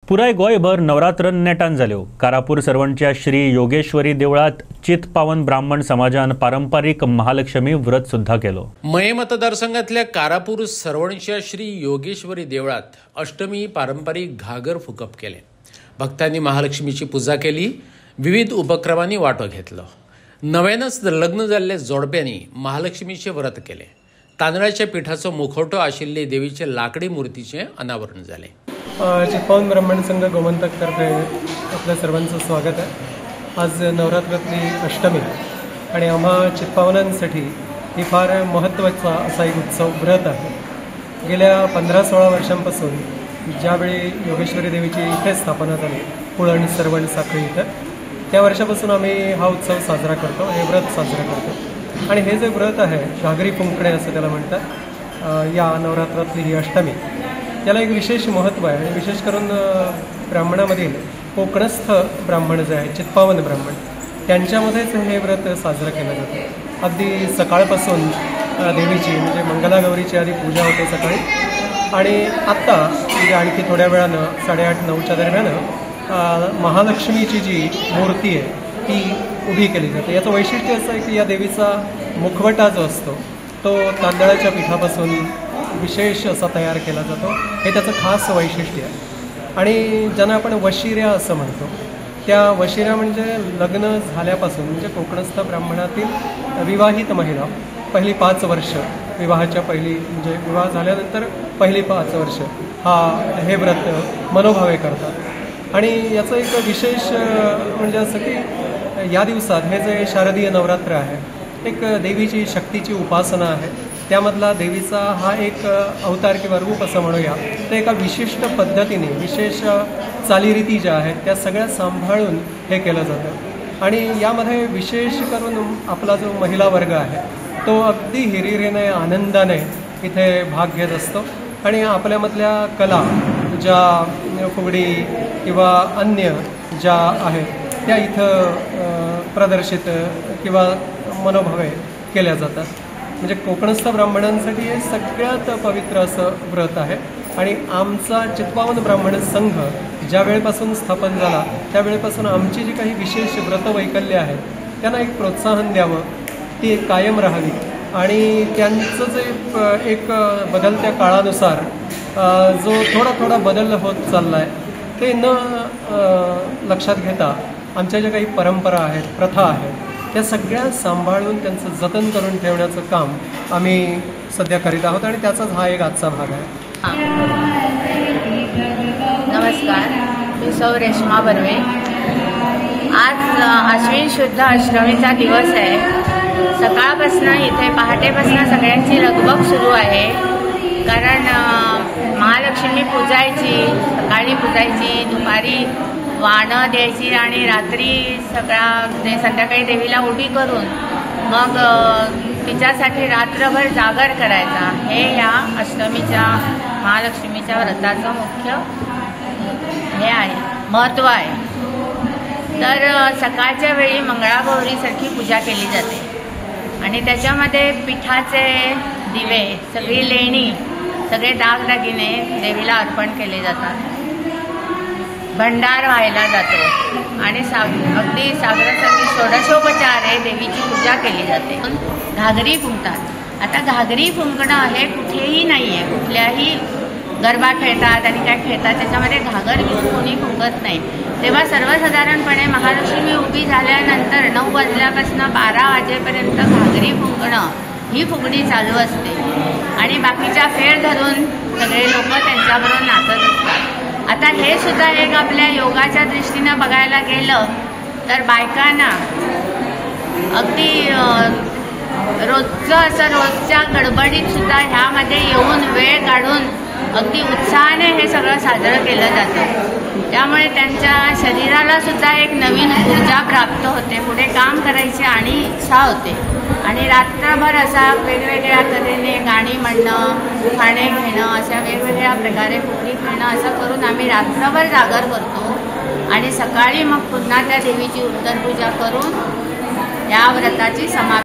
पुराय गोयभर नवरात्र नेटान जाल्यो। कारापूर सरवणच्या श्री योगेश्वरी देवळात चितपावन ब्राह्मण समाजान पारंपारीक महालक्ष्मी व्रत सुद्धा केलो। मये मतदारसंघातल्या कारापूर सरवणच्या श्री योगेश्वरी देवळात अष्टमी पारंपरिक घागर फुकप केले। भक्तांनी महालक्ष्मीची पूजा केली, विविध उपक्रमांनी वाटो घेतलो। नव्यानच लग्न जाल्ल्या जोडप्यांनी महालक्ष्मीचे व्रत केले। तांदळाच्या पिठाचो मुखवटो आशिल्ले देवीचे लाकडी मूर्तीचे अनावरण झाले। चितपावन ब्राह्मण संघ गोमंतकतर्फे आपल्या सर्वांचं स्वागत आहे। आज नवरात्रातली अष्टमी आणि आम्हा चितपावनांसाठी ही फार महत्त्वाचा असा एक उत्सव व्रत आहे। गेल्या 15-16 वर्षांपासून ज्यावेळी योगेश्वरी देवीची इथे स्थापना झाली पुळण सरवण साखळी इथं, त्या वर्षापासून आम्ही हा उत्सव साजरा करतो, हे व्रत साजरा करतो। आणि हे जे व्रत आहे घागरी फुंकणे असं त्याला म्हणतात। या नवरात्रातली ही अष्टमी त्याला एक विशेष महत्त्व आहे आणि विशेष करून ब्राह्मणामधील कोकणस्थ ब्राह्मण जे आहे चितपावन ब्राह्मण त्यांच्यामध्येच हे व्रत साजरं केलं जातं। अगदी सकाळपासून देवीची म्हणजे मंगलागौरीची आधी पूजा होते सकाळी, आणि आत्ता म्हणजे आणखी थोड्या वेळानं 8:30-9च्या दरम्यान महालक्ष्मीची जी मूर्ती आहे ती उभी केली जाते। याचं वैशिष्ट्य असं आहे की या देवीचा मुखवटा जो असतो तो तांदळाच्या पिठापासून विशेष असा तयार केला जातो, हे त्याचं खास वैशिष्ट्य आहे। आणि ज्यांना आपण वशिऱ्या असं म्हणतो, त्या वशिऱ्या म्हणजे लग्न झाल्यापासून म्हणजे कोकणस्थ ब्राह्मणातील विवाहित महिला पहिली 5 वर्ष विवाहाच्या पहिली म्हणजे विवाह झाल्यानंतर पहिली 5 वर्ष हे व्रत मनोभावे करतात। आणि याचं एक विशेष म्हणजे असं की या दिवसात हे जे शारदीय नवरात्र आहे एक देवीची शक्तीची उपासना आहे। त्यामधला देवीचा हा एक अवतार किंवा रूप असं म्हणूया, तर एका विशिष्ट पद्धतीने विशेष चालीरीती ज्या आहेत त्या सगळ्या सांभाळून हे केलं जातं। आणि यामध्ये विशेष करून आपला जो महिला वर्ग आहे तो अगदी हिरिरीने आनंदाने इथे भाग घेत असतो आणि आपल्यामधल्या कला ज्या फुगडी किंवा अन्य ज्या आहेत त्या इथं प्रदर्शित किंवा मनोभावे केल्या जातात। म्हणजे कोकणस्थ ब्राह्मणांसाठी हे सगळ्यात पवित्र असं व्रत आहे। आणि आमचा चितपावन ब्राह्मण संघ ज्या वेळेपासून स्थापन झाला त्यावेळेपासून आमची जी काही विशेष व्रतवैकल्य आहेत त्यांना एक प्रोत्साहन द्यावं, ती कायम राहावी आणि त्यांचं जे एक बदलत्या काळानुसार जो थोडा बदल होत चालला आहे ते न लक्षात घेता आमच्या ज्या काही परंपरा आहेत, प्रथा आहेत त्या सगळ्या सांभाळून त्यांचं जतन करून ठेवण्याचं काम आम्ही सध्या करीत आहोत आणि त्याचाच हा एक आजचा भाग आहे। नमस्कार, मी सौ रेश्मा बर्वे। आज आश्विन शुद्ध अष्टमीचा दिवस आहे। सकाळपासून इथे पहाटेपासून सगळ्यांची लगबग सुरू आहे, कारण महालक्ष्मी पूजायची, सकाळी पूजायची, दुपारी वाणं द्यायची आणि रात्री संध्याकाळी देवीला उभी करून मग तिच्यासाठी रात्रभर जागर करायचा। हे या अष्टमीच्या महालक्ष्मीच्या व्रताचं मुख्य हे आहे, महत्त्व आहे। तर सकाळच्या वेळी मंगळागौरीसारखी पूजा केली जाते आणि त्याच्यामध्ये पिठाचे दिवे, सगळी लेणी, सगळे दागदागिने देवीला अर्पण केले जातात। भंडार व्हायला जातो आणि अगदी सागरासारखी षोडशोपचारे देवीची पूजा केली जाते। घागरी फुंकतात। आता घागरी फुंकणं हे कुठेही नाही आहे, कुठल्याही गरबा खेळतात आणि काय खेळतात त्याच्यामध्ये घागर घेऊन कोणी फुंकत नाही। तेव्हा सर्वसाधारणपणे महालक्ष्मी उभी झाल्यानंतर 9 वाजल्यापासून 12 वाजेपर्यंत घागरी फुंकणं ही फुगडी चालू असते आणि बाकीच्या फेर धरून सगळे लोक त्यांच्याबरोबर नाचत असतात। आता हे सुद्धा एक आपल्या योगाच्या दृष्टीनं बघायला गेलं तर बायकांना अगदी रोजच्या गडबडीत सुद्धा ह्यामध्ये येऊन वेळ काढून अगदी उत्साहाने हे सगळं साजरं केलं जातं। त्यामुळे त्यांच्या शरीराला सुद्धा एक नवीन ऊर्जा प्राप्त होते, पुढे काम करायची आणि इच्छा होते। आणि रात्रभर असा वेगवेगळ्या तऱ्हेने गाणी म्हणणं, खाणे घेणं, अशा वेगवेगळ्या प्रकारे फुगडी खेळणं असं करून आम्ही रात्रभर जागर करतो आणि सकाळी मग पुन्हा त्या देवीची उत्तरपूजा करून या व्रताची समाप्ती